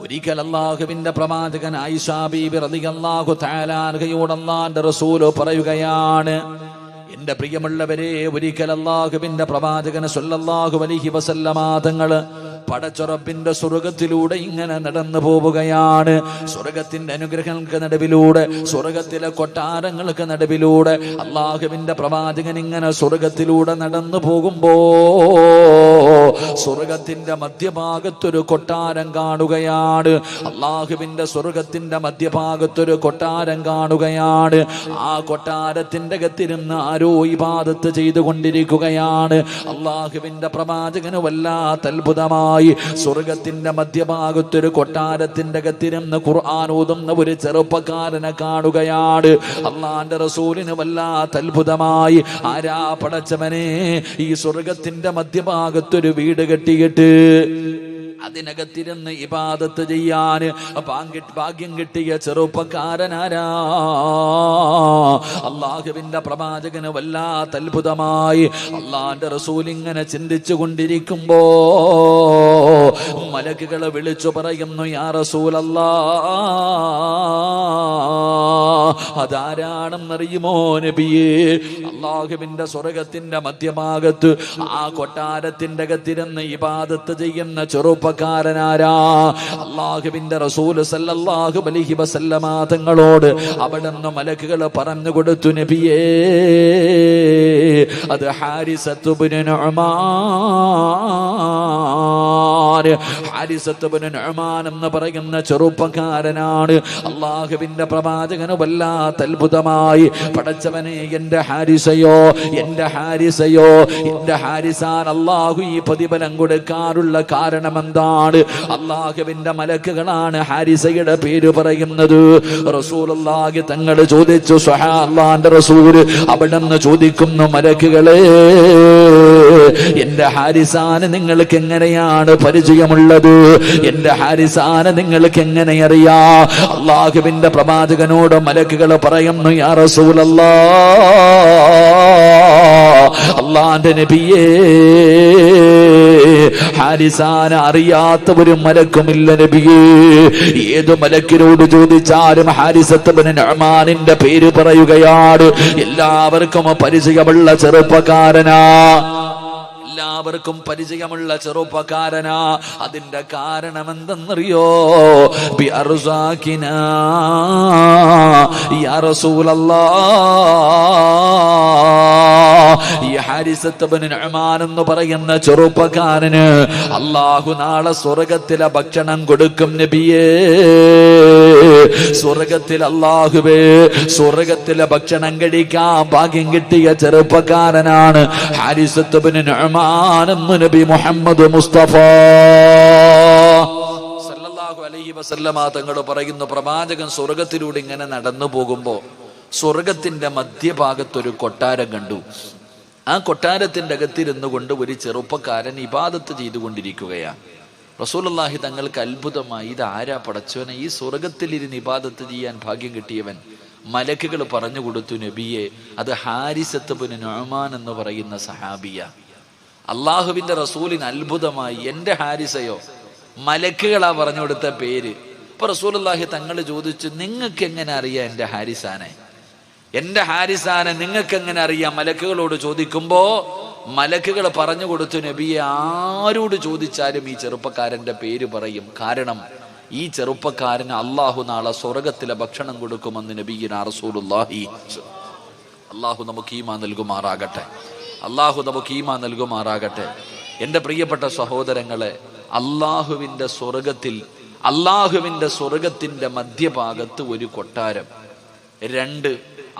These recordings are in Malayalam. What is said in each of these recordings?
ഒരിക്കൽ അല്ലാഹുവിന്റെ പ്രവാചകൻ ആയിഷാ ബീബി റളിയല്ലാഹു തആല അൻഹയോട് അല്ലാഹുവിന്റെ റസൂൽ പറയുകയാണ്, എന്റെ പ്രിയമുള്ളവരെ, ഒരിക്കൽ അല്ലാഹുവിന്റെ പ്രവാചകൻ സ്വല്ലല്ലാഹു അലൈഹി വസല്ലമ തങ്ങൾ പടച്ചുറപ്പിന്റെ സ്വർഗത്തിലൂടെ ഇങ്ങനെ നടന്നു പോവുകയാണ്. സ്വർഗത്തിന്റെ അനുഗ്രഹങ്ങൾക്ക് നടുവിലൂടെ, സ്വർഗത്തിലെ കൊട്ടാരങ്ങൾക്ക് നടുവിലൂടെ അല്ലാഹുവിന്റെ പ്രവാചകൻ ഇങ്ങനെ സ്വർഗത്തിലൂടെ നടന്നു പോകുമ്പോ സ്വർഗത്തിന്റെ മധ്യഭാഗത്തൊരു കൊട്ടാരം കാണുകയാണ്. അല്ലാഹുവിന്റെ സ്വർഗത്തിന്റെ മധ്യഭാഗത്തൊരു കൊട്ടാരം കാണുകയാണ്. ആ കൊട്ടാരത്തിന്റെ അകത്തിരുന്ന് ആരോ ഇബാദത്ത് ചെയ്തുകൊണ്ടിരിക്കുകയാണ്. അല്ലാഹുവിന്റെ പ്രവാചകന് വല്ലാത്ത അത്ഭുതമായി. സ്വർഗത്തിന്റെ മധ്യഭാഗത്തൊരു കൊട്ടാരത്തിന്റെ അകത്തിരുന്ന് ഖുർആൻ ഓതുന്ന ഒരു ചെറുപ്പക്കാരനെ കാണുകയാണ്. അല്ലാഹുവിന്റെ റസൂലിന് വല്ലാത്ത അത്ഭുതമായി. ആരാ പടച്ചവനെ, ഈ സ്വർഗത്തിന്റെ മധ്യഭാഗത്തൊരു വീട് കെട്ടിയിട്ട് അതിനകത്തിരുന്ന് ഇബാദത്ത് ചെയ്യാൻ ഭാഗ്യം കിട്ടിയ ചെറുപ്പക്കാരനാരാ? അല്ലാഹുവിന്റെ പ്രവാചകന് വല്ലാത്ത അത്ഭുതമായി. അല്ലാഹുവിന്റെ റസൂൽ ഇങ്ങനെ ചിന്തിച്ചു കൊണ്ടിരിക്കുമ്പോ മലക്കുകളെ വിളിച്ചു പറയുന്നു, യാ റസൂലല്ലാഹ്, അതാരാണെന്നറിയുമോ നബിയേ? അല്ലാഹുവിന്റെ സ്വർഗത്തിന്റെ മധ്യഭാഗത്ത് ആ കൊട്ടാരത്തിന്റെ അകത്തിരുന്ന് ഇബാദത്ത് ചെയ്യുന്ന ചെറുപ്പക്കാരനാരാ? അല്ലാഹുവിന്റെ റസൂൽ സല്ലല്ലാഹു അലൈഹി വസല്ലമ തങ്ങളോട് അവിടുന്ന് മലക്കുകൾ പറഞ്ഞു കൊടുത്തു, നബിയേ, അത് ഹാരിസത്ത് ഇബ്നു നുഅ്മാൻ. ഹാരിസത്ത് ഇബ്നു നുഅ്മാൻ എന്ന് പറയുന്ന ചെറുപ്പക്കാരനാണ്. അല്ലാഹുവിന്റെ പ്രവാചകന് വല്ലാത്ത അത്ഭുതമായി. പടച്ചവനെ, എന്റെ ഹാരിസയോ, എന്റെ ഹാരിസയോ, എന്റെ ഹാരിസാൻ അല്ലാഹു ഈ പ്രതിഫലം കൊടുക്കാറുള്ള കാരണം എന്താണ്? അല്ലാഹുവിന്റെ മലക്കുകളാണ് ഹാരിസയുടെ പേര് പറയുന്നത്. റസൂലുള്ളാഹി തങ്ങൾ ചോദിച്ചു, അല്ലാഹുവിന്റെ റസൂൽ അവിടുന്ന് ചോദിക്കുന്നു, മലക്കുകളെ, എന്റെ ഹാരിസാന് നിങ്ങൾക്ക് എങ്ങനെയാണ് പരിചയമുള്ളത്? എന്റെ ഹാരിസാന് നിങ്ങൾക്ക് എങ്ങനെ അറിയാ? അല്ലാഹുവിന്റെ പ്രവാചകനോട് മലക്കുകൾ പറയുന്നു, യാ റസൂലല്ലാഹ്, അല്ലാഹുവിന്റെ നബിയേ, ഹാരിസാനെ അറിയാത്ത ഒരു മലക്കുമില്ല നബിയേ. ഏത് മലക്കിനോട് ചോദിച്ചാലും ഹാരിസത്ത് ഇബ്നു നുഅ്മാനിന്റെ പേര് പറയുകയാണ്. എല്ലാവർക്കും പരിചയമുള്ള ചെറുപ്പക്കാരനാ, എല്ലാവർക്കും പരിചയമുള്ള ചെറുപ്പക്കാരനാ. അതിന്റെ കാരണം എന്തെന്നറിയോ? ബി അർസാഖിനാ യാ റസൂലല്ലാഹ്. ഈ ഹാരിസത്ത് ഇബ്നു നുഅ്മാൻ എന്ന് പറയുന്ന ചെറുപ്പക്കാരന് അല്ലാഹു നാളെ സ്വർഗത്തിലെ ഭക്ഷണം കൊടുക്കും നബിയേ. സ്വർഗത്തിൽ അല്ലാഹുവേ, സ്വർഗത്തിലെ ഭക്ഷണം കഴിക്കാൻ ഭാഗ്യം കിട്ടിയ ചെറുപ്പക്കാരനാണ് ഹാരിസത്ത് ഇബ്നു നുഅ്മാൻ എന്ന് നബി മുഹമ്മദ് മുസ്തഫ സല്ലല്ലാഹു അലൈഹി വസല്ലമ തങ്ങൾ പറയുന്നു, പ്രവാചകൻ സ്വർഗത്തിലൂടെ ഇങ്ങനെ നടന്നു പോകുമ്പോ സ്വർഗത്തിന്റെ മധ്യഭാഗത്തൊരു കൊട്ടാരം കണ്ടു. ആ കൊട്ടാരത്തിന്റെ അകത്തിരുന്നു കൊണ്ട് ഒരു ചെറുപ്പക്കാരൻ ഇബാദത്ത് ചെയ്തുകൊണ്ടിരിക്കുകയാണ്. റസൂലുള്ളാഹി തങ്ങൾക്ക് അത്ഭുതമായി, ഇത് ആരാ പടച്ചവനെ, ഈ സ്വർഗത്തിലിരുന്ന് ഇബാദത്ത് ചെയ്യാൻ ഭാഗ്യം കിട്ടിയവൻ? മലക്കുകൾ പറഞ്ഞു കൊടുത്തു, നബിയെ, അത് ഹാരിസത്ത് ഇബ്നു നുഅ്മാൻ എന്ന് പറയുന്ന സഹാബിയ. അള്ളാഹുവിന്റെ റസൂലിന് അത്ഭുതമായി, എന്റെ ഹാരിസയോ? മലക്കുകളാ പറഞ്ഞു കൊടുത്ത പേര്. ഇപ്പൊ റസൂലുള്ളാഹി തങ്ങൾ ചോദിച്ചു, നിങ്ങൾക്ക് എങ്ങനെ അറിയാം എന്റെ ഹാരിസാനെ? എന്റെ ഹാരിസാനെ നിങ്ങൾക്ക് എങ്ങനെ അറിയാം? മലക്കുകളോട് ചോദിക്കുമ്പോ മലക്കുകൾ പറഞ്ഞു കൊടുത്തു, നബിയെ, ആരോട് ചോദിച്ചാലും ഈ ചെറുപ്പക്കാരന്റെ പേര് പറയും. കാരണം ഈ ചെറുപ്പക്കാരന് അള്ളാഹു നാളെ സ്വർഗത്തിലെ ഭക്ഷണം കൊടുക്കുമെന്ന് നബിയുനാ റസൂലുള്ളാഹി. അള്ളാഹു നമുക്ക് ഈമാൻ നൽകുമാറാകട്ടെ. അള്ളാഹു നമുക്ക് ഈമാൻ നൽകുമാറാകട്ടെ. എൻ്റെ പ്രിയപ്പെട്ട സഹോദരങ്ങളെ, അള്ളാഹുവിൻ്റെ സ്വർഗത്തിന്റെ മധ്യഭാഗത്ത് ഒരു കൊട്ടാരം. 2,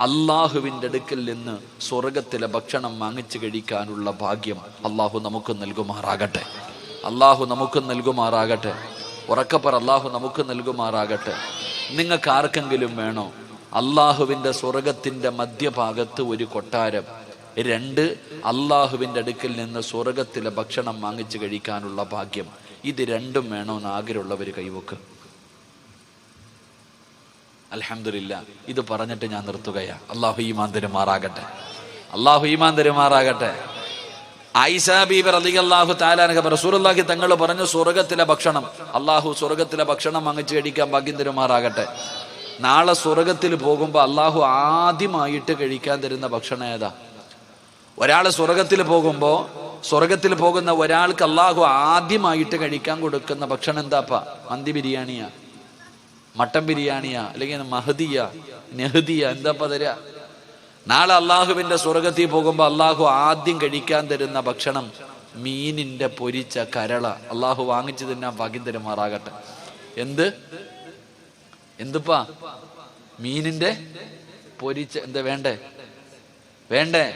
അള്ളാഹുവിൻ്റെ അടുക്കൽ നിന്ന് സ്വർഗത്തിലെ ഭക്ഷണം വാങ്ങിച്ചു കഴിക്കാനുള്ള ഭാഗ്യം അള്ളാഹു നമുക്ക് നൽകുമാറാകട്ടെ. അള്ളാഹു നമുക്ക് നൽകുമാറാകട്ടെ. ഉറക്കപ്പറ, അള്ളാഹു നമുക്ക് നൽകുമാറാകട്ടെ. നിങ്ങൾക്ക് ആർക്കെങ്കിലും വേണോ അള്ളാഹുവിൻ്റെ സ്വർഗത്തിന്റെ മധ്യഭാഗത്ത് ഒരു കൊട്ടാരം? 2, അള്ളാഹുവിൻ്റെ അടുക്കൽ നിന്ന് സ്വർഗത്തിലെ ഭക്ഷണം വാങ്ങിച്ചു കഴിക്കാനുള്ള ഭാഗ്യം. ഇത് രണ്ടും വേണമെന്ന് ആഗ്രഹമുള്ളവർ കൈവക്ക്. അൽഹംദുലില്ലാ. ഇത് പറഞ്ഞിട്ട് ഞാൻ നിർത്തുകയാ. അള്ളാഹു ഈമാൻ തരുമാറാകട്ടെ. അള്ളാഹു ഈമാൻ തരുമാറാകട്ടെ. ആയിഷാ ബീബി റളിയല്ലാഹു തആല അൻഹ റസൂലുള്ളാഹി തങ്ങൾ പറഞ്ഞു, സ്വർഗത്തിലെ ഭക്ഷണം, അള്ളാഹു സ്വർഗത്തിലെ ഭക്ഷണം വാങ്ങിച്ചു കഴിക്കാൻ ഭാഗ്യം തരുമാറാകട്ടെ. നാളെ സ്വർഗത്തിൽ പോകുമ്പോൾ അള്ളാഹു ആദ്യമായിട്ട് കഴിക്കാൻ തരുന്ന ഭക്ഷണം ഏതാ? ഒരാൾ സ്വർഗത്തിൽ പോകുന്ന ഒരാൾക്ക് അള്ളാഹു ആദ്യമായിട്ട് കഴിക്കാൻ കൊടുക്കുന്ന ഭക്ഷണം എന്താപ്പാ? മന്തി ബിരിയാണിയാ, മട്ടൻ ബിരിയാണിയാ, അല്ലെങ്കിൽ മഹദിയ, നെഹദിയ, എന്താപ്പാ തരാ? നാളെ അള്ളാഹുവിന്റെ സ്വർഗത്തിൽ പോകുമ്പോൾ അള്ളാഹു ആദ്യം കഴിക്കാൻ തരുന്ന ഭക്ഷണം മീനിന്റെ പൊരിച്ച കരള. അള്ളാഹു വാങ്ങിച്ചു തിന്നാൻ ഭാഗ്യം തരുമാറാകട്ടെ. എന്തുപ്പാ? മീനിന്റെ പൊരിച്ച. എന്താ വേണ്ടേ?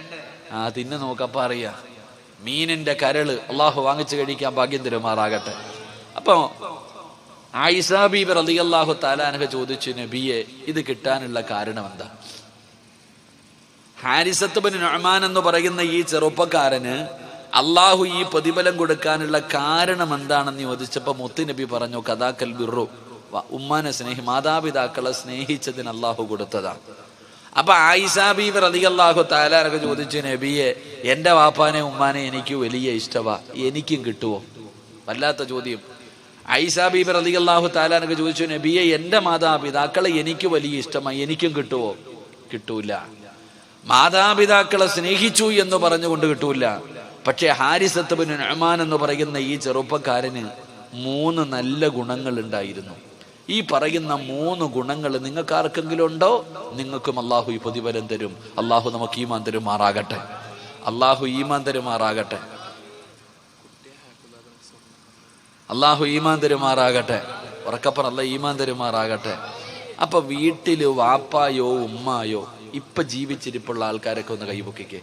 തിന്നു നോക്കപ്പ അറിയാ. മീനിന്റെ കരള് അള്ളാഹു വാങ്ങിച്ചു കഴിക്കാൻ ഭാഗ്യം തരുമാറാകട്ടെ. അപ്പൊ ആയിഷാ ബീബി റളിയല്ലാഹു തആല അൻഹ ചോദിച്ചു, നബിയെ, ഇത് കിട്ടാനുള്ള കാരണം എന്താ? ഹാരിസത്ത് ബിൻ നുഅ്മാൻ എന്ന് പറയുന്ന ഈ ചെറുപ്പക്കാരന് അള്ളാഹു ഈ പ്രതിഫലം കൊടുക്കാനുള്ള കാരണം എന്താണെന്ന് ചോദിച്ചപ്പോ മുത്ത് നബി പറഞ്ഞു, കദാക്കൽ ബിർറു, ഉമ്മാനെ മാതാപിതാക്കളെ സ്നേഹിച്ചതിന് അള്ളാഹു കൊടുത്തതാണ്. അപ്പൊ ആയിഷാ ബീബി റളിയല്ലാഹു തആല അൻഹ ചോദിച്ചു, നബിയെ, എന്റെ വാപ്പാനെ ഉമ്മാനെ എനിക്ക് വലിയ ഇഷ്ടവാ, എനിക്കും കിട്ടുവോ? വല്ലാത്ത ചോദ്യം. ആയിഷാ ബീബി റളിയല്ലാഹു തആല അൻഹ ചോദിച്ചു, നബിയെ, എന്റെ മാതാപിതാക്കളെ എനിക്ക് വലിയ ഇഷ്ടമായി, എനിക്കും കിട്ടുവോ? കിട്ടൂല. മാതാപിതാക്കളെ സ്നേഹിച്ചു എന്ന് പറഞ്ഞുകൊണ്ട് കിട്ടൂല. പക്ഷെ ഹാരിസത്ത് ബിൻ നുഅ്മാൻ എന്ന് പറയുന്ന ഈ ചെറുപ്പക്കാരന് 3 നല്ല ഗുണങ്ങൾ ഉണ്ടായിരുന്നു. ഈ പറയുന്ന 3 ഗുണങ്ങൾ നിങ്ങൾക്ക് ആർക്കെങ്കിലും ഉണ്ടോ? നിങ്ങൾക്കും അള്ളാഹു ഈ പ്രതിഫലം തരും. അള്ളാഹു നമുക്ക് ഈമാൻ തരുമാറാകട്ടെ. അള്ളാഹു ഈമാൻ തരുമാറാകട്ടെ. അള്ളാഹു ഈമാൻ തരുമാറാകട്ടെ. ഉറക്കപ്പറ, അല്ല ഈമാൻ തരുമാറാകട്ടെ. അപ്പൊ വീട്ടില് വാപ്പായോ ഉമ്മായോ ഇപ്പൊ ജീവിച്ചിരിപ്പുള്ള ആൾക്കാരൊക്കെ ഒന്ന് കൈപൊക്കിക്കേ.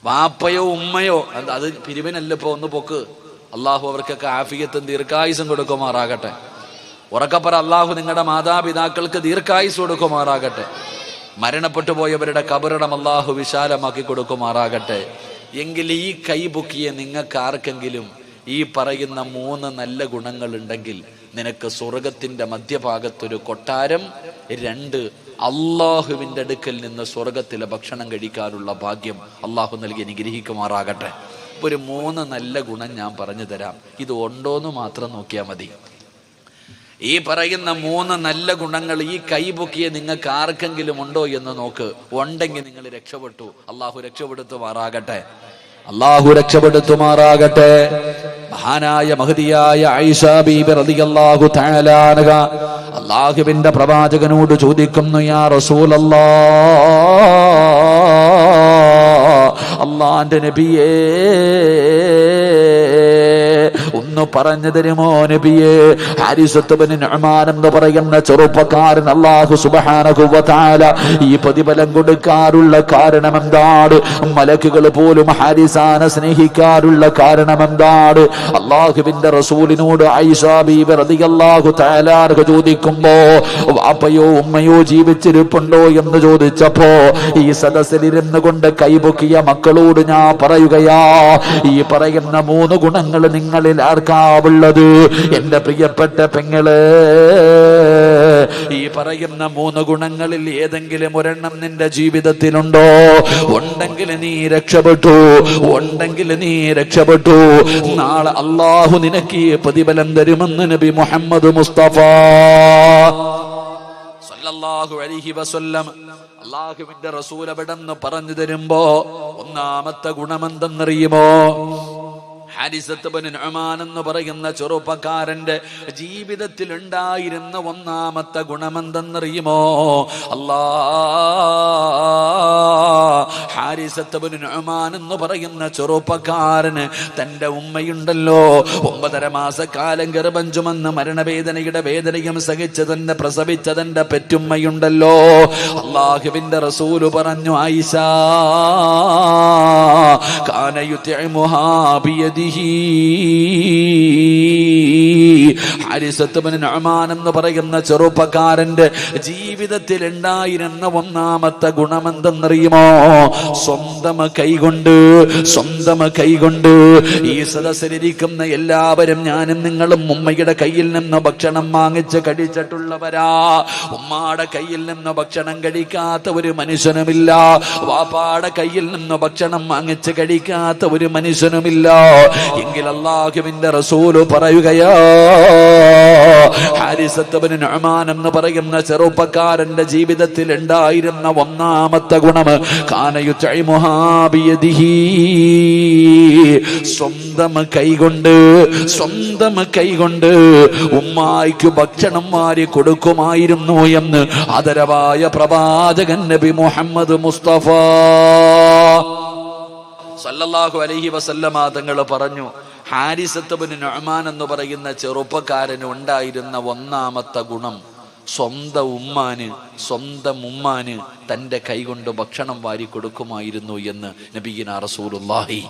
വാപ്പയോ ഉമ്മയോ, അത് പിരിവിനല്ല, ഇപ്പൊ ഒന്ന് പൊക്ക്. അള്ളാഹു അവർക്കൊക്കെ ആഫിയത്തും ദീർഘായുസും കൊടുക്കുമാറാകട്ടെ. ഉറക്കപ്പറ, അള്ളാഹു നിങ്ങളുടെ മാതാപിതാക്കൾക്ക് ദീർഘായുസ് കൊടുക്കുമാറാകട്ടെ. മരണപ്പെട്ടു പോയവരുടെ കബറിടം അള്ളാഹു വിശാലമാക്കി കൊടുക്കുമാറാകട്ടെ. എങ്കിൽ ഈ കൈപൊക്കിയ നിങ്ങൾക്ക് ആർക്കെങ്കിലും ഈ പറയുന്ന 3 നല്ല ഗുണങ്ങൾ ഉണ്ടെങ്കിൽ നിനക്ക് സ്വർഗത്തിന്റെ മധ്യഭാഗത്തൊരു കൊട്ടാരം, 2 അള്ളാഹുവിന്റെ അടുക്കൽ നിന്ന് സ്വർഗത്തിലെ ഭക്ഷണം കഴിക്കാനുള്ള ഭാഗ്യം അള്ളാഹു നൽകി അനുഗ്രഹിക്കുമാറാകട്ടെ. ഇപ്പൊ ഒരു 3 നല്ല ഗുണം ഞാൻ പറഞ്ഞു തരാം. ഇത് ഉണ്ടോന്ന് മാത്രം നോക്കിയാൽ മതി. ഈ പറയുന്ന 3 നല്ല ഗുണങ്ങൾ ഈ കൈപൊക്കിയ നിങ്ങൾക്ക് ആർക്കെങ്കിലും ഉണ്ടോ എന്ന് നോക്ക്. ഉണ്ടെങ്കിൽ നിങ്ങൾ രക്ഷപ്പെട്ടു. അള്ളാഹു രക്ഷപ്പെടുത്തുമാറാകട്ടെ. അള്ളാഹു രക്ഷപ്പെടുത്തുമാറാകട്ടെ. മഹാനായ മഹദിയായ ആയിഷാ ബീബി റളിയല്ലാഹു തആല അൻഹ അള്ളാഹുവിന്റെ പ്രവാചകനോട് ചോദിക്കുന്നു, യാ റസൂലല്ലാഹ്, അള്ളാന്റെ നബിയേ, ഒന്ന് പറഞ്ഞു തരുമോ നബിയേ? ഹാരിസത്ത് ബിൻ നുഅ്മാൻ എന്ന് പറയുന്ന ചെറുപ്പക്കാരൻ അല്ലാഹു സുബ്ഹാനഹു വ തആല ഈ പ്രതിഫലം കൊടുക്കാറുള്ള കാരണം എന്താണ്? മലക്കുകൾ പോലും ഹാരിസാനെ സ്നേഹിക്കാറുള്ള കാരണം എന്താണ്? അല്ലാഹുവിന്റെ റസൂലിനോട് ആയിഷാ ബീബി റളിയല്ലാഹു തആല ചോദിക്കുമ്പോ വാപ്പയോ ഉമ്മയോ ജീവിച്ചിരിപ്പുണ്ടോ എന്ന് ചോദിച്ചപ്പോ ഈ സദസ്സിലിരുന്ന് കൊണ്ട് കൈപൊക്കിയ മക്കളോട് ഞാൻ പറയുകയാ, ഈ പറയുന്ന 3 ഗുണങ്ങൾ നിങ്ങളിൽ ആർക്കാവുള്ളത്? എന്റെ പ്രിയപ്പെട്ട പെങ്ങള്, ഈ പറയുന്ന 3 ഗുണങ്ങളിൽ ഏതെങ്കിലും ഒരെണ്ണം നിന്റെ ജീവിതത്തിലുണ്ടോ? ഉണ്ടെങ്കിൽ നീ രക്ഷപ്പെട്ടു. നാളെ അള്ളാഹു നിനക്ക് ഈ പ്രതിഫലം തരുമെന്ന് നബി മുഹമ്മദ് മുസ്തഫ സല്ലല്ലാഹു അലൈഹി വസല്ലം അള്ളാഹുവിന്റെ റസൂൽ അവിടെന്ന് പറഞ്ഞു തരുമ്പോ ഒന്നാമത്തെ ഗുണമെന്തെന്നറിയുമോ? ഹാരിസത്ത് ബിൻ നുഅ്മാൻ എന്ന് പറയുന്ന ചെറുപ്പക്കാരന്റെ ജീവിതത്തിൽ ഉണ്ടായിരുന്ന ഒന്നാമത്തെ ഗുണമെന്തെന്നറിയുമോ? ഹാരിസത്ത് ബിൻ നുഅ്മാൻ എന്ന് പറയുന്ന ചെറുപ്പക്കാരന് തന്റെ ഉമ്മയുണ്ടല്ലോ, 9.5 മാസക്കാലം ഗർഭം ചുമന്ന് മരണവേദനയുടെ വേദനയും സഹിച്ച് തന്നെ പ്രസവിച്ച തന്റെ പെറ്റുമ്മയുണ്ടല്ലോ. അള്ളാഹുവിന്റെ റസൂല് പറഞ്ഞു, ആയിഷാ കാന യുത്ഇമുഹാ ബിയദി. ഹാരിസത്ത് ബിൻ നുഅ്മാൻ എന്ന് പറയുന്ന ചെറുപ്പക്കാരന്റെ ജീവിതത്തിൽ ഉണ്ടായിരുന്ന ഒന്നാമത്തെ ഗുണമെന്തെന്നറിയുമോ? സ്വന്തം കൈകൊണ്ട് ഈ സദസ്സിലിരിക്കുന്ന എല്ലാവരും, ഞാനും നിങ്ങളും ഉമ്മയുടെ കയ്യിൽ നിന്ന് ഭക്ഷണം വാങ്ങിച്ച് കഴിച്ചിട്ടുള്ളവരാ. ഉമ്മാടെ കയ്യിൽ നിന്ന് ഭക്ഷണം കഴിക്കാത്ത ഒരു മനുഷ്യനുമില്ല. വാപ്പാടെ കയ്യിൽ നിന്ന് ഭക്ഷണം വാങ്ങിച്ച് കഴിക്കാത്ത ഒരു മനുഷ്യനുമില്ല. എങ്കിൽ അല്ലാഹുവിന്റെ റസൂല് പറയുകയാ, ഹാരിസത്ത് ഇബ്നു നുഅ്മാൻ എന്ന് പറയുന്ന ചെറുപ്പക്കാരന്റെ ജീവിതത്തിൽ ഉണ്ടായിരുന്ന ഒന്നാമത്തെ ഗുണം, കാന യുത്ഇമുഹാ ബിയദിഹി, സ്വന്തം കൈകൊണ്ട് ഉമ്മായിക്ക് ഭക്ഷണം വാരി കൊടുക്കുമായിരുന്നു എന്ന് ആദരവായ പ്രവാചകൻ നബി മുഹമ്മദ് മുസ്തഫ സല്ലല്ലാഹു അലൈഹി വസല്ലമ തങ്ങൾ പറഞ്ഞു, ഹാരിസത്ത് ഇബ്നു നുഅ്മാൻ എന്ന് പറയുന്ന ചെറുപ്പക്കാരന് ഉണ്ടായിരുന്ന ഒന്നാമത്തെ ഗുണം, സ്വന്തം ഉമ്മാന് തൻ്റെ കൈകൊണ്ട് ഭക്ഷണം വാരി കൊടുക്കുമായിരുന്നു എന്ന് നബിയിനാ റസൂലുള്ളാഹി.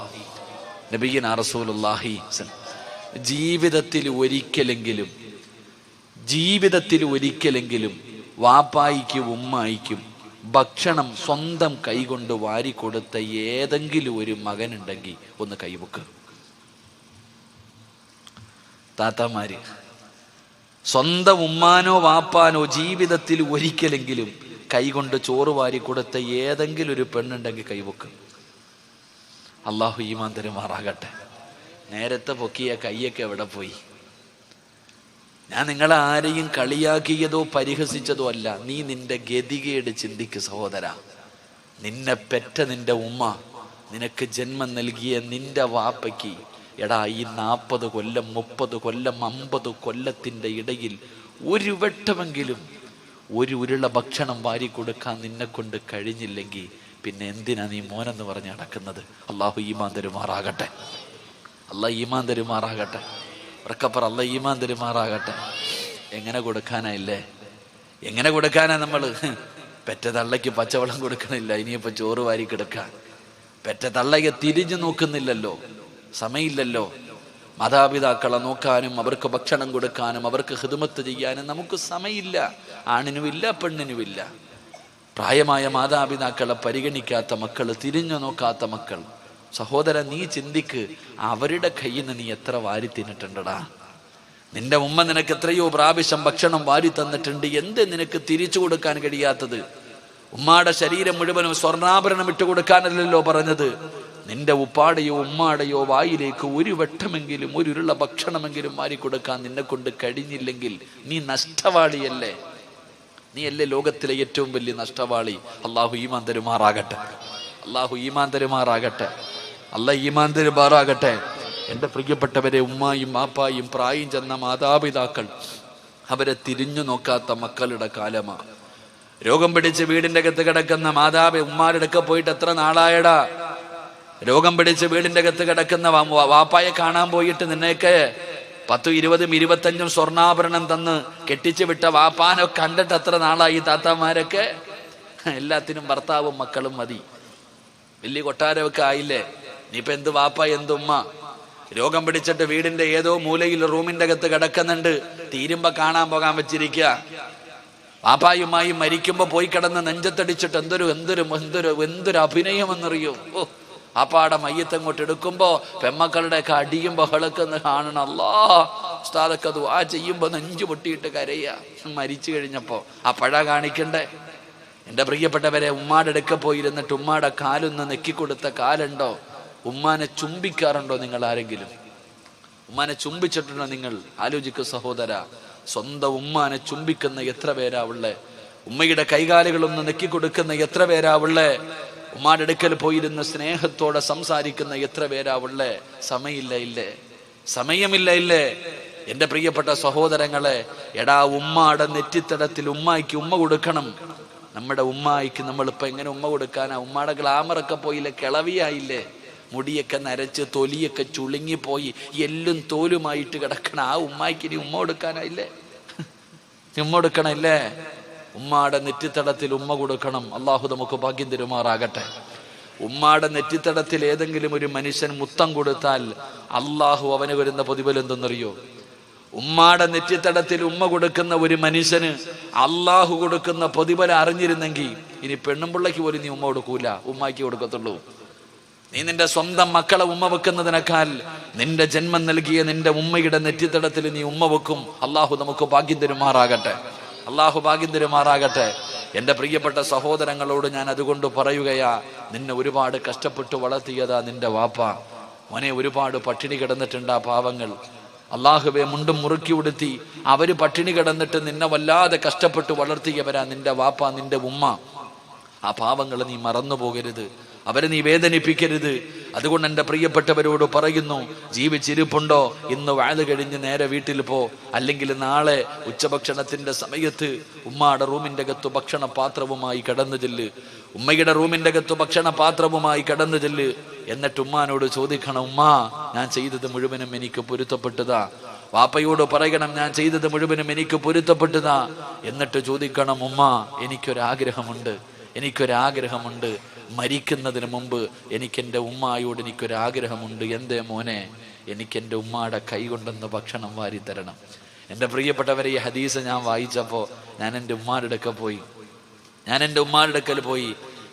ജീവിതത്തിൽ ഒരിക്കലെങ്കിലും വാപ്പായിക്കും ഉമ്മായിക്കും ഭക്ഷണം സ്വന്തം കൈകൊണ്ട് വാരി കൊടുത്ത ഏതെങ്കിലും ഒരു മകനുണ്ടെങ്കിൽ ഒന്ന് കൈവക്ക്. താത്തമാര്, സ്വന്തം ഉമ്മാനോ വാപ്പാനോ ജീവിതത്തിൽ ഒരിക്കലെങ്കിലും കൈകൊണ്ട് ചോറ് വാരി കൊടുത്ത ഏതെങ്കിലും ഒരു പെണ്ണുണ്ടെങ്കിൽ കൈവക്ക്. അള്ളാഹു ഈമാൻ തരുമാറാകട്ടെ. നേരത്തെ പൊക്കിയ കയ്യൊക്കെ എവിടെ പോയി? ഞാൻ നിങ്ങളെ ആരെയും കളിയാക്കിയതോ പരിഹസിച്ചതോ അല്ല. നീ നിന്റെ ഗതികേട് ചിന്തിക്ക് സഹോദര. നിന്നെ പെറ്റ നിന്റെ ഉമ്മ, നിനക്ക് ജന്മം നൽകിയ നിന്റെ വാപ്പയ്ക്ക്, എടാ ഈ 40 കൊല്ലം 30 കൊല്ലം 50 കൊല്ലത്തിന്റെ ഇടയിൽ ഒരു വട്ടമെങ്കിലും ഒരു ഉരുള ഭക്ഷണം വാരി കൊടുക്കാൻ നിന്നെ കൊണ്ട് കഴിഞ്ഞില്ലെങ്കിൽ പിന്നെ എന്തിനാ നീ മോനെന്ന് പറഞ്ഞ് നടക്കുന്നത്? അള്ളാഹു ഈമാൻ തരുമാറാകട്ടെ. ഉറക്കപ്പറ അല്ലാഹ് ഈമാൻ തരുമാറാകട്ടെ. എങ്ങനെ കൊടുക്കാനാ നമ്മള്? പെറ്റ തള്ളയ്ക്ക് പച്ചവെള്ളം കൊടുക്കണില്ല, ഇനിയിപ്പോ ചോറ് വാരി കിടക്കാൻ. പെറ്റ തള്ളയെ തിരിഞ്ഞു നോക്കുന്നില്ലല്ലോ, സമയമില്ലല്ലോ. മാതാപിതാക്കളെ നോക്കാനും അവർക്ക് ഭക്ഷണം കൊടുക്കാനും അവർക്ക് ഖിദ്മത്ത് ചെയ്യാനും നമുക്ക് സമയമില്ല. ആണിനുമില്ല പെണ്ണിനുമില്ല. പ്രായമായ മാതാപിതാക്കളെ പരിഗണിക്കാത്ത മക്കൾ, തിരിഞ്ഞു നോക്കാത്ത മക്കൾ. സഹോദരൻ, നീ ചിന്തിക്ക്, അവരുടെ കയ്യിൽ നിന്ന് നീ എത്ര വാരി തിന്നിട്ടുണ്ടടാ? നിന്റെ ഉമ്മ നിനക്ക് എത്രയോ പ്രാവശ്യം ഭക്ഷണം വാരി തന്നിട്ടുണ്ട്. എന്ത് നിനക്ക് തിരിച്ചു കൊടുക്കാൻ കഴിയാത്തത്? ഉമ്മാടെ ശരീരം മുഴുവനും സ്വർണ്ണാഭരണം ഇട്ട് കൊടുക്കാനല്ലല്ലോ പറഞ്ഞത്. നിന്റെ ഉപ്പാടെയോ ഉമ്മാടെയോ വായിലേക്ക് ഒരു വട്ടമെങ്കിലും ഒരു ഉരുള ഭക്ഷണമെങ്കിലും വാരി കൊടുക്കാൻ നിന്നെ കൊണ്ട് കഴിഞ്ഞില്ലെങ്കിൽ നീ നഷ്ടവാളിയല്ലേ? നീ അല്ലേ ലോകത്തിലെ ഏറ്റവും വലിയ നഷ്ടവാളി? അള്ളാഹു ഈമാൻ തരുമാറാകട്ടെ. അല്ലാഹ് ഈമാൻ തരുമാറാകട്ടെ. എൻ്റെ പ്രിയപ്പെട്ടവരെ, ഉമ്മായും മാപ്പായും പ്രായം ചെന്ന മാതാപിതാക്കൾ അവരെ തിരിഞ്ഞു നോക്കാത്ത മക്കളുടെ കാലമാണ്. രോഗം പിടിച്ച് വീടിൻ്റെ അകത്ത് കിടക്കുന്ന ഉമ്മാരുടെ ഒക്കെ പോയിട്ട് എത്ര നാളായടാ? രോഗം പിടിച്ച് വീടിൻ്റെ അകത്ത് കിടക്കുന്ന വാപ്പായെ കാണാൻ പോയിട്ട് നിന്നെയൊക്കെ 10, 20, 25 സ്വർണ്ണാഭരണം തന്ന് കെട്ടിച്ചു വിട്ട വാപ്പാനൊക്കെ കണ്ടിട്ട് എത്ര നാളായി? താത്താമാരൊക്കെ എല്ലാത്തിനും ഭർത്താവും മക്കളും മതി. വലിയ കൊട്ടാരമൊക്കെ ആയില്ലേ? നീയിപ്പോ എന്ത് വാപ്പ എന്ത് ഉമ്മ? രോഗം പിടിച്ചിട്ട് വീടിന്റെ ഏതോ മൂലയിൽ റൂമിന്റെ അകത്ത് കിടക്കുന്നുണ്ട്, തീരുമ്പോ കാണാൻ പോകാൻ വെച്ചിരിക്കുക. വാപ്പായുമായും മരിക്കുമ്പോ പോയി കിടന്ന് നെഞ്ചത്തടിച്ചിട്ട് എന്തൊരു അഭിനയമെന്നറിയോ? ആപ്പാടെ മയ്യത്തങ്ങോട്ട് എടുക്കുമ്പോ പെമ്മക്കളുടെ ഒക്കെ അടിയും ബഹളൊക്കെ ഒന്ന് കാണണം. അല്ലാഹ്, ഉസ്താദൊക്കെ ദുആ ചെയ്യുമ്പോ നെഞ്ചു പൊട്ടിയിട്ട് കരയുക. മരിച്ചു കഴിഞ്ഞപ്പോ ആ പഴ കാണിക്കണ്ടേ? എൻ്റെ പ്രിയപ്പെട്ടവരെ, ഉമ്മാടെ അടുക്ക പോയിരുന്നിട്ട് ഉമ്മാടെ കാലൊന്ന് നെക്കിക്കൊടുത്ത കാലുണ്ടോ? ഉമ്മാനെ ചുംബിക്കാറുണ്ടോ നിങ്ങൾ ആരെങ്കിലും? ഉമ്മാനെ ചുംബിച്ചിട്ടുണ്ടോ നിങ്ങൾ? ആലോചിക്കുക സഹോദര. സ്വന്തം ഉമ്മാനെ ചുംബിക്കുന്ന എത്ര പേരാ ഉള്ളേ? ഉമ്മയുടെ കൈകാലുകളൊന്ന് നെക്കിക്കൊടുക്കുന്ന എത്ര പേരാ ഉള്ളേ? ഉമ്മാടെ അടുക്കൽ പോയിരുന്ന് സ്നേഹത്തോടെ സംസാരിക്കുന്ന എത്ര പേരാ ഉള്ളേ? സമയമില്ല. എൻ്റെ പ്രിയപ്പെട്ട സഹോദരങ്ങളെ, എടാ ഉമ്മാടെ നെറ്റിത്തടത്തിൽ ഉമ്മായിക്ക് ഉമ്മ കൊടുക്കണം. നമ്മുടെ ഉമ്മായിക്ക് നമ്മളിപ്പോൾ എങ്ങനെ ഉമ്മ കൊടുക്കാനാ? ഉമ്മാടെ ഗ്ലാമറൊക്കെ പോയില്ലേ, കിളവിയായില്ലേ, മുടിയൊക്കെ നരച്ച് തൊലിയൊക്കെ ചുളുങ്ങിപ്പോയി എല്ലും തോലുമായിട്ട് കിടക്കണം. ആ ഉമ്മായിക്ക് ഇനി ഉമ്മ കൊടുക്കാനായില്ലേ? ഉമ്മ കൊടുക്കണല്ലേ? ഉമ്മാടെ നെറ്റിത്തടത്തിൽ ഉമ്മ കൊടുക്കണം. അള്ളാഹു നമുക്ക് ഭാഗ്യം തരുമാറാകട്ടെ. ഉമ്മാടെ നെറ്റിത്തടത്തിൽ ഏതെങ്കിലും ഒരു മനുഷ്യൻ മുത്തം കൊടുത്താൽ അള്ളാഹു അവന് വരുന്ന പ്രതിഫലം എന്തെന്നറിയോ? ഉമ്മാടെ നെറ്റിത്തടത്തിൽ ഉമ്മ കൊടുക്കുന്ന ഒരു മനുഷ്യന് അള്ളാഹു കൊടുക്കുന്ന പ്രതിഫലം അറിഞ്ഞിരുന്നെങ്കിൽ ഇനി പെണ്ണുമ്പിള്ളയ്ക്ക് പോലും നീ ഉമ്മ കൊടുക്കൂല, ഉമ്മാക്ക് കൊടുക്കത്തുള്ളൂ. നീ നിന്റെ സ്വന്തം മക്കളെ ഉമ്മ വെക്കുന്നതിനേക്കാൾ നിന്റെ ജന്മം നൽകിയ നിന്റെ ഉമ്മയുടെ നെറ്റിത്തടത്തിൽ നീ ഉമ്മ വെക്കും. അള്ളാഹു നമുക്ക് ഭാഗ്യം തരുമാറാകട്ടെ. അള്ളാഹു ഭാഗ്യം തരുമാറാകട്ടെ. എൻ്റെ പ്രിയപ്പെട്ട സഹോദരങ്ങളോട് ഞാൻ അതുകൊണ്ട് പറയുകയാ, നിന്നെ ഒരുപാട് കഷ്ടപ്പെട്ട് വളർത്തിയതാ നിന്റെ വാപ്പ. മോനെ, ഒരുപാട് പട്ടിണി കിടന്നിട്ടുണ്ട് ആ പാവങ്ങൾ. അള്ളാഹുവെ, മുണ്ടും മുറുക്കി ഉടുത്തി അവര് പട്ടിണി കിടന്നിട്ട് നിന്നെ വല്ലാതെ കഷ്ടപ്പെട്ട് വളർത്തിയവരാ നിന്റെ വാപ്പ, നിന്റെ ഉമ്മ. ആ പാവങ്ങളെ നീ മറന്നു പോകരുത്, അവരെ നീ വേദനിപ്പിക്കരുത്. അതുകൊണ്ട് എൻ്റെ പ്രിയപ്പെട്ടവരോട് പറയുന്നു, ജീവിച്ചിരിപ്പുണ്ടോ ഇന്ന് വാഴ കഴിഞ്ഞ് നേരെ വീട്ടിൽ പോ. അല്ലെങ്കിൽ നാളെ ഉച്ചഭക്ഷണത്തിന്റെ സമയത്ത് ഉമ്മയുടെ റൂമിൻ്റെ അകത്ത് ഭക്ഷണ പാത്രവുമായി കടന്നു ചെല്ല്, ഉമ്മയുടെ റൂമിൻ്റെ അകത്ത് ഭക്ഷണ പാത്രവുമായി കടന്നു ചെല്ല്. എന്നിട്ട് ഉമ്മാനോട് ചോദിക്കണം, ഉമ്മ ഞാൻ ചെയ്തത് മുഴുവനും എനിക്ക് പൊരുത്തപ്പെട്ടതാ. വാപ്പയോട് പറയണം, ഞാൻ ചെയ്തത് മുഴുവനും എനിക്ക് പൊരുത്തപ്പെട്ടതാ. എന്നിട്ട് ചോദിക്കണം, ഉമ്മ എനിക്കൊരാഗ്രഹമുണ്ട്, എനിക്കൊരാഗ്രഹമുണ്ട്. മരിക്കുന്നതിന് മുമ്പ് എനിക്കെൻ്റെ ഉമ്മായോട് എനിക്കൊരാഗ്രഹമുണ്ട്. എന്തേ മോനെ? എനിക്കെൻ്റെ ഉമ്മാടെ കൈ കൊണ്ടൊന്ന് ഭക്ഷണം വാരി തരണം. എൻ്റെ പ്രിയപ്പെട്ടവരെ, ഈ ഹദീസ് ഞാൻ വായിച്ചപ്പോൾ ഞാൻ എൻ്റെ ഉമ്മാരുടെ അടുക്കൽ പോയി.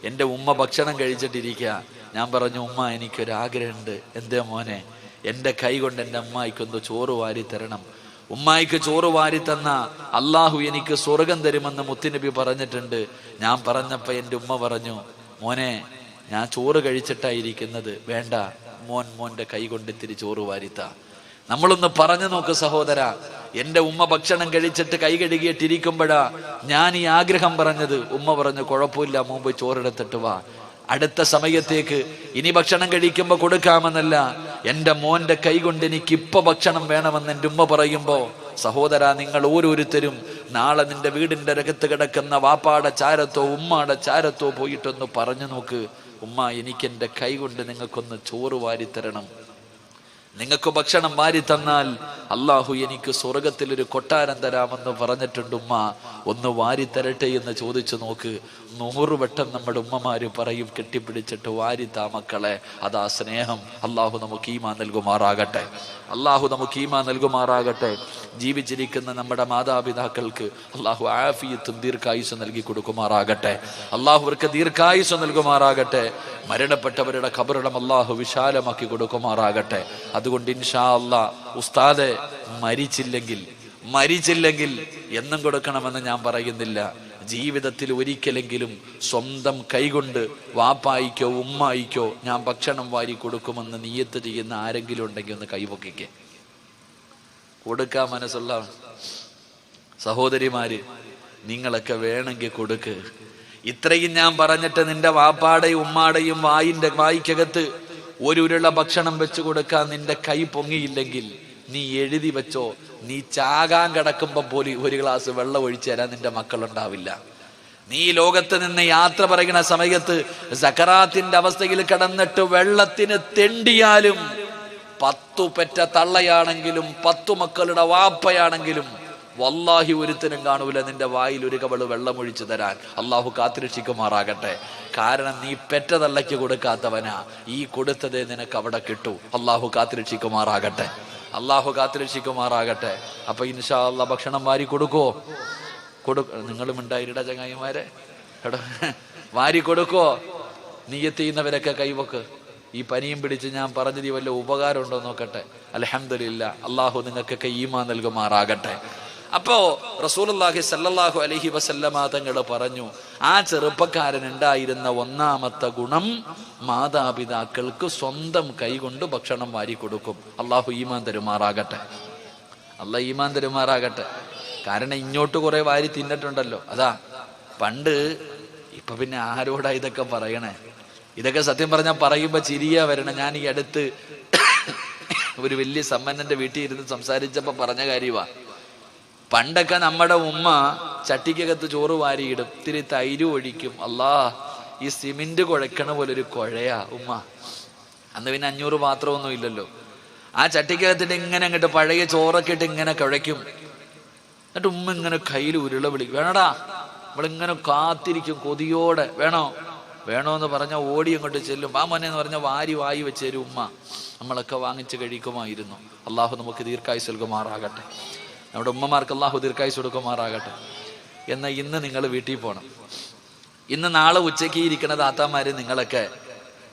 എൻ്റെ ഉമ്മ ഭക്ഷണം കഴിച്ചിട്ടിരിക്കുക. ഞാൻ പറഞ്ഞു, ഉമ്മ എനിക്കൊരാഗ്രഹമുണ്ട്. എന്തേ മോനെ? എൻ്റെ കൈ കൊണ്ട് എൻ്റെ അമ്മായിക്കൊന്ന് ചോറ് വാരി തരണം. ഉമ്മായിക്ക് ചോറ് വാരി തന്ന അള്ളാഹു എനിക്ക് സ്വർഗം തരുമെന്ന് മുത്തുനബി പറഞ്ഞിട്ടുണ്ട്. ഞാൻ പറഞ്ഞപ്പോൾ എൻ്റെ ഉമ്മ പറഞ്ഞു, മോനെ ഞാൻ ചോറ് കഴിച്ചിട്ടായിരിക്കുന്നത്, വേണ്ട മോൻ്റെ കൈ കൊണ്ട് ഇത്തിരി ചോറ് വാരിത്ത. നമ്മളൊന്ന് പറഞ്ഞു നോക്ക് സഹോദര. എൻ്റെ ഉമ്മ ഭക്ഷണം കഴിച്ചിട്ട് കൈ കഴുകിയിട്ടിരിക്കുമ്പോഴാ ഞാൻ ഈ ആഗ്രഹം പറഞ്ഞത്. ഉമ്മ പറഞ്ഞു, കുഴപ്പമില്ല, മുമ്പ് ചോറെടുത്തിട്ട് വാ, അടുത്ത സമയത്തേക്ക് ഇനി ഭക്ഷണം കഴിക്കുമ്പോൾ കൊടുക്കാമെന്നല്ല, എൻ്റെ മോൻ്റെ കൈ കൊണ്ട് എനിക്ക് ഇപ്പൊ ഭക്ഷണം വേണമെന്ന് എൻ്റെ ഉമ്മ പറയുമ്പോ, സഹോദര, നിങ്ങൾ ഓരോരുത്തരും നാളെ നിന്റെ വീടിന്റെ രകത്ത് കിടക്കുന്ന വാപ്പാടെ ചാരത്തോ ഉമ്മാടെ ചാരത്തോ പോയിട്ടൊന്ന് പറഞ്ഞു നോക്ക്, ഉമ്മ എനിക്കെൻ്റെ കൈ കൊണ്ട് നിങ്ങൾക്കൊന്ന് ചോറ് വാരിത്തരണം. നിങ്ങൾക്ക് ഭക്ഷണം വാരി തന്നാൽ അള്ളാഹു എനിക്ക് സ്വർഗത്തിൽ ഒരു കൊട്ടാരം തരാമെന്ന് പറഞ്ഞിട്ടുണ്ട്. ഉമ്മ ഒന്ന് വാരി തരട്ടെ എന്ന് ചോദിച്ചു നോക്ക്. 100 വട്ടം നമ്മുടെ ഉമ്മമാര് പറയും, കെട്ടിപ്പിടിച്ചിട്ട് വാരിത്താ മക്കളെ. അതാ സ്നേഹം. അള്ളാഹു നമുക്ക് ഈമാൻ നൽകുമാറാകട്ടെ. അള്ളാഹു നമുക്ക് ഈമാൻ നൽകുമാറാകട്ടെ. ജീവിച്ചിരിക്കുന്ന നമ്മുടെ മാതാപിതാക്കൾക്ക് അള്ളാഹു ആഫിയത്തും ദീർഘായുസ് നൽകി കൊടുക്കുമാറാകട്ടെ. അള്ളാഹു അവർക്ക് ദീർഘായുസ് നൽകുമാറാകട്ടെ. മരണപ്പെട്ടവരുടെ ഖബറിടം അള്ളാഹു വിശാലമാക്കി കൊടുക്കുമാറാകട്ടെ. അതുകൊണ്ട് ഇൻഷാ അല്ലാ, ഉസ്താദെ മരിച്ചില്ലെങ്കിൽ എന്നും കൊടുക്കണമെന്ന് ഞാൻ പറയുന്നില്ല. ജീവിതത്തിൽ ഒരിക്കലെങ്കിലും സ്വന്തം കൈകൊണ്ട് വാപ്പായിക്കോ ഉമ്മായിക്കോ ഞാൻ ഭക്ഷണം വാരി കൊടുക്കുമെന്ന് നിയ്യത്ത് ചെയ്യുന്ന ആരെങ്കിലും ഉണ്ടെങ്കിൽ ഒന്ന് കൈപൊക്കിക്കേ. കൊടുക്കാൻ മനസ്സുള്ള സഹോദരിമാര് നിങ്ങളൊക്കെ വേണമെങ്കിൽ കൊടുക്ക്. ഇത്രയും ഞാൻ പറഞ്ഞിട്ട് നിന്റെ വാപ്പാടെയും ഉമ്മാടെയും വായിക്കകത്ത് ഒരു ഉരുള ഭക്ഷണം വെച്ച് കൊടുക്കാൻ നിന്റെ കൈ പൊങ്ങിയില്ലെങ്കിൽ നീ എഴുതി വെച്ചോ, നീ ചാകാൻ കിടക്കുമ്പോ പോലും ഒരു ഗ്ലാസ് വെള്ളം ഒഴിച്ചു തരാൻ നിന്റെ മക്കളുണ്ടാവില്ല. നീ ലോകത്ത് നിന്ന് യാത്ര പറയുന്ന സമയത്ത് സക്കറാത്തിന്റെ അവസ്ഥയിൽ കിടന്നിട്ട് വെള്ളത്തിന് തെണ്ടിയാലും 10 പെറ്റ തള്ളയാണെങ്കിലും 10 മക്കളുടെ വാപ്പയാണെങ്കിലും വല്ലാഹി ഒരുത്തനും കാണൂല നിന്റെ വായിൽ ഒരു കവള് വെള്ളം ഒഴിച്ചു തരാൻ. അള്ളാഹു കാത്തിരക്ഷിക്കുമാറാകട്ടെ. കാരണം നീ പെറ്റ തള്ളയ്ക്ക് കൊടുക്കാത്തവനാ, ഈ കൊടുത്തതേ നിനക്ക് അവിടെ കിട്ടൂ. അള്ളാഹു കാത്തിരക്ഷിക്കുമാറാകട്ടെ. അപ്പൊ ഇൻഷാ അല്ലാഹ് ഭക്ഷണം വാരി കൊടുക്കോ? നിങ്ങളും ഉണ്ടായിരട ചങ്ങായിമാരെ, വാരി കൊടുക്കോ? നിയ്യത്ത് ചെയ്യുന്നവരൊക്കെ കൈവക്ക്. ഈ പനിയും പിടിച്ച് ഞാൻ പറഞ്ഞത് വല്ല ഉപകാരം ഉണ്ടോ നോക്കട്ടെ. അൽഹംദുലില്ലാ, അള്ളാഹു നിങ്ങൾക്കൊക്കെ ഈമാൻ നൽകുമാറാകട്ടെ. അപ്പോ റസൂലുള്ളാഹി സ്വല്ലല്ലാഹു അലൈഹി വസല്ലമ തങ്ങൾ പറഞ്ഞു, ആ ചെറുപ്പക്കാരൻ ഉണ്ടായിരുന്ന ഒന്നാമത്തെ ഗുണം മാതാപിതാക്കൾക്ക് സ്വന്തം കൈകൊണ്ട് ഭക്ഷണം വാരി കൊടുക്കും. അള്ളാഹു ഈമാൻ തരുമാറാകട്ടെ. കാരണം ഇങ്ങോട്ട് കുറെ വാരി തിന്നിട്ടുണ്ടല്ലോ. അതാ പണ്ട്. ഇപ്പൊ പിന്നെ ആരോടാ ഇതൊക്കെ പറയണേ? ഇതൊക്കെ സത്യം പറഞ്ഞാൽ പറയുമ്പോ ചിരിയാ വരണം. ഞാൻ ഈ അടുത്ത് ഒരു വലിയ സമ്പന്നന്റെ വീട്ടിൽ ഇരുന്ന് സംസാരിച്ചപ്പോ പറഞ്ഞ കാര്യമാ. പണ്ടൊക്കെ നമ്മുടെ ഉമ്മ ചട്ടിക്കകത്ത് ചോറ് വാരിയിടും, ഇത്തിരി തൈര് ഒഴിക്കും. ഈ സിമെന്റ് കുഴക്കണ പോലെ ഒരു കുഴയാ ഉമ്മ. അന്ന് പിന്നെ 500 പാത്രമൊന്നും ഇല്ലല്ലോ. ആ ചട്ടിക്കകത്തിട്ട് ഇങ്ങനെ അങ്ങോട്ട് പഴയ ചോറൊക്കെ ഇട്ട് ഇങ്ങനെ കുഴയ്ക്കും. എന്നിട്ട് ഉമ്മ ഇങ്ങനെ കയ്യിൽ ഉരുള വിളിക്കും, വേണടാ. നമ്മളിങ്ങനെ കാത്തിരിക്കും കൊതിയോടെ, വേണോ വേണമെന്ന് പറഞ്ഞാൽ ഓടി അങ്ങോട്ട് ചെല്ലും. ആ മോനെ എന്ന് പറഞ്ഞാൽ വാരി വെച്ച് തരും ഉമ്മ. നമ്മളൊക്കെ വാങ്ങിച്ച് കഴിക്കുമായിരുന്നു. അള്ളാഹു നമുക്ക് ദീർഘായുസ് നൽകുമാറാകട്ടെ. നമ്മുടെ ഉമ്മമാർക്ക് അള്ളാഹു ദീർഘായുസ് കൊടുക്കുമാറാകട്ടെ. എന്നാൽ ഇന്ന് നിങ്ങൾ വീട്ടിൽ പോകണം. ഇന്ന് നാളെ ഉച്ചയ്ക്ക് ഇരിക്കണ താത്താമാര് നിങ്ങളൊക്കെ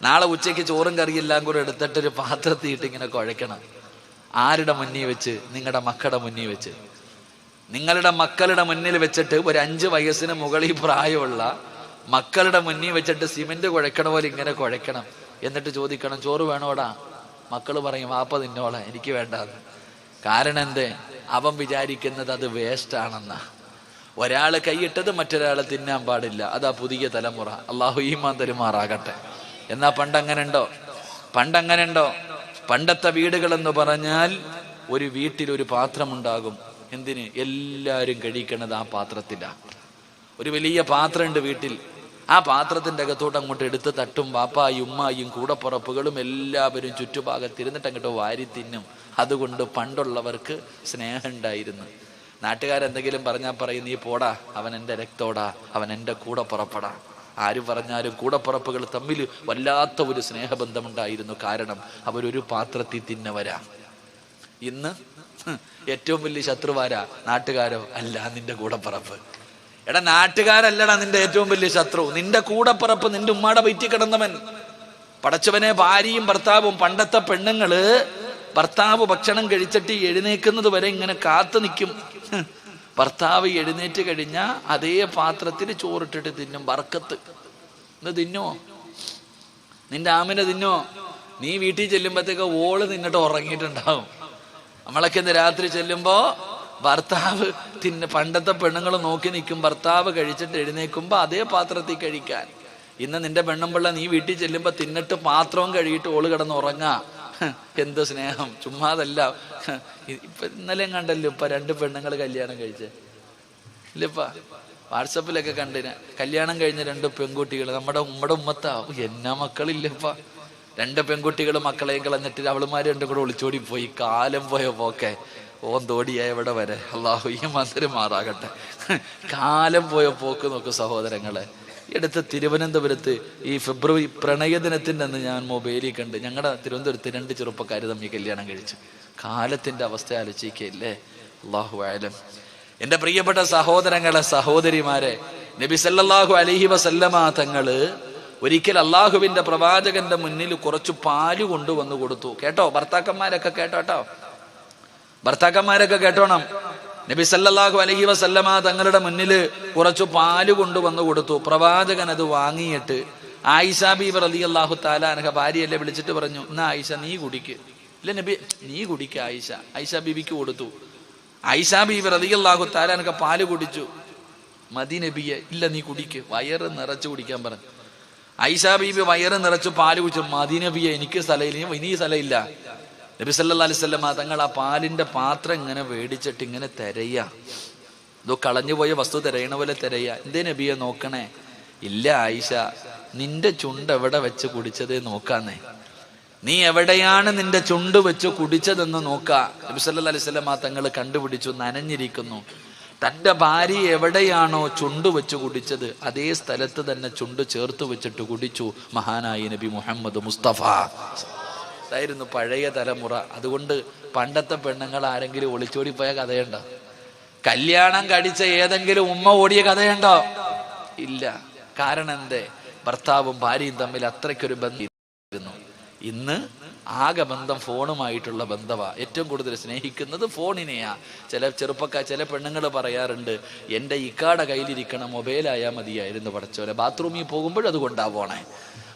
നാളെ ഉച്ചയ്ക്ക് ചോറും കറിയെല്ലാം കൂടെ എടുത്തിട്ടൊരു പാത്രത്തിയിട്ട് ഇങ്ങനെ കുഴയ്ക്കണം. ആരുടെ മുന്നിൽ വെച്ച്? നിങ്ങളുടെ മക്കളുടെ മുന്നിൽ വെച്ച്. നിങ്ങളുടെ മക്കളുടെ മുന്നിൽ വെച്ചിട്ട് ഒരു 5 വയസ്സിന് മുകളിൽ പ്രായമുള്ള മക്കളുടെ മുന്നിൽ വെച്ചിട്ട് സിമെന്റ് കുഴക്കണ പോലെ ഇങ്ങനെ കുഴക്കണം. എന്നിട്ട് ചോദിക്കണം, ചോറ് വേണോടാ? മക്കള് പറയും, വാപ്പ തിന്നോളാം, എനിക്ക് വേണ്ടാന്ന്. കാരണം എന്തേ? അവൻ വിചാരിക്കുന്നത് അത് വേസ്റ്റ് ആണെന്നാ. ഒരാള് കൈയിട്ടത് മറ്റൊരാള് തിന്നാൻ പാടില്ല. അതാ പുതിയ തലമുറ. അള്ളാഹു ഈമാൻ തരുമാറാകട്ടെ. എന്നാ പണ്ടങ്ങനെയുണ്ടോ? പണ്ടത്തെ വീടുകളെന്ന് പറഞ്ഞാൽ ഒരു വീട്ടിൽ ഒരു പാത്രമുണ്ടാകും. എന്തിന്? എല്ലാവരും കഴിക്കണത് ആ പാത്രത്തിലാണ്. ഒരു വലിയ പാത്രമുണ്ട് വീട്ടിൽ. ആ പാത്രത്തിൻ്റെ അകത്തോട്ട് അങ്ങോട്ട് എടുത്ത് തട്ടും. പാപ്പായും ഉമ്മായും കൂടപ്പുറപ്പുകളും എല്ലാവരും ചുറ്റുഭാഗത്തിരുന്നിട്ട് അങ്ങോട്ട് വാരി തിന്നും. അതുകൊണ്ട് പണ്ടുള്ളവർക്ക് സ്നേഹം ഉണ്ടായിരുന്നു. നാട്ടുകാരെന്തെങ്കിലും പറഞ്ഞാൽ പറയും, നീ പോടാ, അവൻ എൻ്റെ രക്തോടാ, അവൻ എൻ്റെ കൂടപ്പുറപ്പടാ. ആര് പറഞ്ഞാലും കൂടപ്പുറപ്പുകൾ തമ്മിൽ വല്ലാത്ത ഒരു സ്നേഹബന്ധമുണ്ടായിരുന്നു. കാരണം അവരൊരു പാത്രത്തിൽ തിന്നവരാ. ഇന്ന് ഏറ്റവും വലിയ ശത്രുവാരാ? നാട്ടുകാരോ? അല്ല, നിന്റെ കൂടപ്പുറപ്പ്. എടാ, നാട്ടുകാരല്ലടാ നിന്റെ ഏറ്റവും വലിയ ശത്രു. നിന്റെ കൂടപ്പുറപ്പ്, നിന്റെ ഉമ്മാടെ വയറ്റിൽ കിടന്നവൻ. പടച്ചവനെ, ഭാര്യയും ഭർത്താവും. പണ്ടത്തെ പെണ്ണുങ്ങള് ഭർത്താവ് ഭക്ഷണം കഴിച്ചിട്ട് എഴുന്നേക്കുന്നത് വരെ ഇങ്ങനെ കാത്തു നിൽക്കും. ഭർത്താവ് എഴുന്നേറ്റ് കഴിഞ്ഞാൽ അതേ പാത്രത്തിൽ ചോറിട്ടിട്ട് തിന്നും. ബർക്കത്ത്. ഇന്ന് തിന്നോ? നിന്റെ ആമിനെ തിന്നോ? നീ വീട്ടിൽ ചെല്ലുമ്പോഴത്തേക്ക് ഓള് നിന്നിട്ട് ഉറങ്ങിയിട്ടുണ്ടാവും. നമ്മളൊക്കെ ഇന്ന് രാത്രി ചെല്ലുമ്പോ ഭർത്താവ് പണ്ടത്തെ പെണ്ണുങ്ങൾ നോക്കി നിൽക്കും. ഭർത്താവ് കഴിച്ചിട്ട് എഴുന്നേക്കുമ്പോ അതേ പാത്രത്തിൽ കഴിക്കാൻ. ഇന്ന് നിന്റെ പെണ്ണുമ്പിള്ള നീ വീട്ടിൽ ചെല്ലുമ്പോ തിന്നിട്ട് പാത്രവും കഴുകിയിട്ട് ഓള് കിടന്ന് ഉറങ്ങാ. എന്ത് സ്നേഹം! ചുമ്മാതല്ല. ഇപ്പൊ ഇന്നലെയും കണ്ടല്ലോ, ഇപ്പൊ 2 പെണ്ണുങ്ങൾ കല്യാണം കഴിച്ചേ ഇല്ലപ്പാ. വാട്സപ്പിലൊക്കെ കണ്ടിന്. കല്യാണം കഴിഞ്ഞ 2 പെൺകുട്ടികൾ നമ്മുടെ ഉമ്മത്താ. എന്നാ മക്കളില്ലപ്പാ. 2 പെൺകുട്ടികൾ മക്കളെയും കളഞ്ഞിട്ട് അവളുമാര് 2 കൂടെ ഒളിച്ചോടി പോയി. കാലം പോയ പോക്കെ ഓന്തോടിയ എവിടെ വരെ. അള്ളാഹു ഈ മന്ത്രി മാറാകട്ടെ. കാലം പോയ പോക്ക് നോക്ക് സഹോദരങ്ങളെ. അടുത്ത തിരുവനന്തപുരത്ത് ഈ ഫെബ്രുവരി പ്രണയദിനത്തിൻ്റെ അന്ന് ഞാൻ മൊബൈലിൽ കണ്ട് ഞങ്ങളുടെ തിരുവനന്തപുരത്ത് 2 ചെറുപ്പക്കാർ തമ്മിൽ കല്യാണം കഴിച്ചു. കാലത്തിൻ്റെ അവസ്ഥ ആലോചിക്കല്ലേ. അള്ളാഹു ആലം. എൻ്റെ പ്രിയപ്പെട്ട സഹോദരങ്ങളെ, സഹോദരിമാരെ, നബി സല്ലല്ലാഹു അലൈഹി വസല്ലമ തങ്ങള് ഒരിക്കൽ അള്ളാഹുവിൻ്റെ പ്രവാചകന്റെ മുന്നിൽ കുറച്ച് പാല് കൊണ്ടുവന്ന് കൊടുത്തു. കേട്ടോ ഭർത്താക്കന്മാരൊക്കെ കേട്ടോ. ഭർത്താക്കന്മാരൊക്കെ കേട്ടോണം. നബി സല്ലല്ലാഹു അലൈഹി വസല്ലമ തങ്ങളുടെ മുന്നിൽ കുറച്ച് പാല് കൊണ്ടുവന്ന് കൊടുത്തു. പ്രവാചകൻ അത് വാങ്ങിയിട്ട് ആയിഷ ബീബി റളിയല്ലാഹു തആല അൻഹ ഭാര്യയല്ലേ വിളിച്ചിട്ട് പറഞ്ഞു, എന്നാ ആയിഷ നീ കുടിക്ക്. ഇല്ല നബി, നീ കുടിക്ക. ആയിഷ ബീബിക്ക് കൊടുത്തു. ആയിഷ ബീബി റളിയല്ലാഹു തആല അൻഹ പാല് കുടിച്ചു. മതി നബിയെ. ഇല്ല നീ കുടിക്ക്, വയറ് നിറച്ച് കുടിക്കാൻ പറഞ്ഞു. ആയിഷ ബീബി വയറ് നിറച്ച് പാല് കുടിച്ചു. മതി നബിയെ, എനിക്ക് സ്ഥലമില്ല, ഇനി സ്ഥലമില്ല. നബി സല്ലല്ലാഹു അലൈഹി വസല്ലം തങ്ങൾ ആ പാലിന്റെ പാത്രം ഇങ്ങനെ മേടിച്ചിട്ട് ഇങ്ങനെ തിരയാ. ഇതോ കളഞ്ഞുപോയ വസ്തു തിരയണ പോലെ തിരയാ. എന്തേ നബിയെ നോക്കണേ? ഇല്ല ആയിഷ, നിന്റെ ചുണ്ട് എവിടെ വെച്ച് കുടിച്ചതേ നോക്കാന്നേ. നീ എവിടെയാണ് നിന്റെ ചുണ്ട് വെച്ച് കുടിച്ചതെന്ന് നോക്കാ. നബി സല്ലല്ലാഹു അലൈഹി വസല്ലം തങ്ങൾ കണ്ടുപിടിച്ചു, നനഞ്ഞിരിക്കുന്നു. തൻ്റെ ഭാര്യ എവിടെയാണോ ചുണ്ട് വെച്ച് കുടിച്ചത് അതേ സ്ഥലത്ത് തന്നെ ചുണ്ട് ചേർത്ത് വെച്ചിട്ട് കുടിച്ചു മഹാനായ നബി മുഹമ്മദ് മുസ്തഫ. അതായിരുന്നു പഴയ തലമുറ. അതുകൊണ്ട് പണ്ടത്തെ പെണ്ണുങ്ങൾ ആരെങ്കിലും ഒളിച്ചോടി പോയ കഥയുണ്ടോ? കല്യാണം കഴിച്ച ഏതെങ്കിലും ഉമ്മ ഓടിയ കഥയുണ്ടോ? ഇല്ല. കാരണം എന്തേ? ഭർത്താവും ഭാര്യയും തമ്മിൽ അത്രയ്ക്കൊരു ബന്ധമായിരുന്നു. ഇന്ന് ആകെ ബന്ധം ഫോണുമായിട്ടുള്ള ബന്ധമാ. ഏറ്റവും കൂടുതൽ സ്നേഹിക്കുന്നത് ഫോണിനെയാ. ചില പെണ്ണുങ്ങൾ പറയാറുണ്ട്, എൻ്റെ ഇക്കാടെ കയ്യിലിരിക്കണ മൊബൈലായാൽ മതിയായിരുന്നു പഠിച്ചോലെ. ബാത്റൂമിൽ പോകുമ്പോഴും അത് കൊണ്ടാവണേ.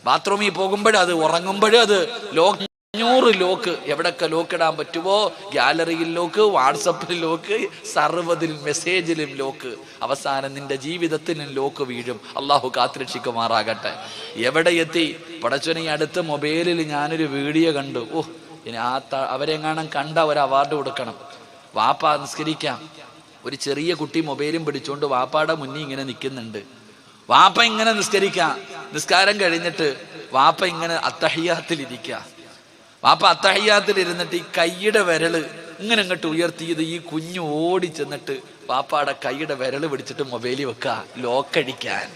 ബാത്റൂമിൽ പോകുമ്പോഴും അത്, ഉറങ്ങുമ്പോഴും അത്. 500 ലോക്ക്, എവിടൊക്കെ ലോക്ക് ഇടാൻ പറ്റുമോ, ഗാലറിയിൽ ലോക്ക്, വാട്സപ്പിൽ ലോക്ക്, സർവ്വതിലും മെസ്സേജിലും ലോക്ക്. അവസാനം നിന്റെ ജീവിതത്തിലും ലോക്ക് വീഴും. അള്ളാഹു കാത്തുരക്ഷിക്കുമാറാകട്ടെ. എവിടെ എത്തി പടച്ചോനെ? അടുത്ത മൊബൈലിൽ ഞാനൊരു വീഡിയോ കണ്ടു. ഇനി അവരെങ്ങാനും കണ്ട ഒരു അവാർഡ് കൊടുക്കണം. വാപ്പ നിസ്കരിക്കാം, ഒരു ചെറിയ കുട്ടി മൊബൈലും പിടിച്ചുകൊണ്ട് വാപ്പാടെ മുന്നിൽ ഇങ്ങനെ നിൽക്കുന്നുണ്ട്. വാപ്പ ഇങ്ങനെ നിസ്കരിക്കാം. നിസ്കാരം കഴിഞ്ഞിട്ട് വാപ്പ ഇങ്ങനെ അത്തഹിയ്യാത്തിലിരിക്കുക. വാപ്പ അത്തഹിയ്യാത്തിൽ ഇരുന്നിട്ട് ഈ കൈയുടെ വിരല് ഇങ്ങനെ അങ്ങോട്ട് ഉയർത്തിയത് ഈ കുഞ്ഞു ഓടി ചെന്നിട്ട് വാപ്പാടെ കൈയുടെ വിരല് പിടിച്ചിട്ട് മൊബൈലിൽ വെക്കുക, ലോക്കടിക്കാൻ.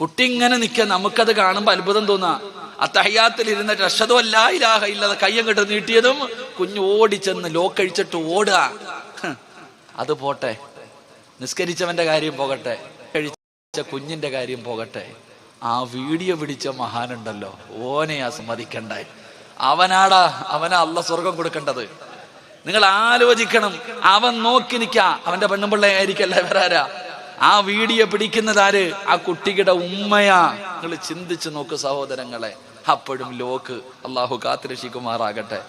കുട്ടി ഇങ്ങനെ നിൽക്കുക. നമുക്കത് കാണുമ്പോൾ അത്ഭുതം തോന്നാ. അത്തഹയ്യാത്തിൽ ഇരുന്നിട്ട് അഷ്ഹദു അല്ലാ ഇലാഹ ഇല്ലല്ലാഹ് കയ്യങ്ങട്ട് നീട്ടിയതും കുഞ്ഞ് ഓടിച്ചെന്ന് ലോക്കഴിച്ചിട്ട് ഓടുക. അത് പോട്ടെ, നിസ്കരിച്ചവന്റെ കാര്യം പോകട്ടെ, കഴിച്ച കുഞ്ഞിന്റെ കാര്യം പോകട്ടെ, ആ വീഡിയോ പിടിച്ച മഹാനുണ്ടല്ലോ, ഓനെ സമ്മതിക്കണ്ടേ? അവനാ അള്ള സ്വർഗം കൊടുക്കേണ്ടത്. നിങ്ങൾ ആലോചിക്കണം. അവൻ നോക്കി നിൽക്ക, അവന്റെ പെണ്ണുമ്പിള്ളയായിരിക്കല്ലേ വരാരാ. ആ വീഡിയോ പിടിക്കുന്നതാര്? ആ കുട്ടിയുടെ ഉമ്മയാ. നിങ്ങൾ ചിന്തിച്ചു നോക്ക് സഹോദരങ്ങളെ. അപ്പോഴും ലോക്ക്. അള്ളാഹു കാത്തുരക്ഷിക്കുമാറാകട്ടെ.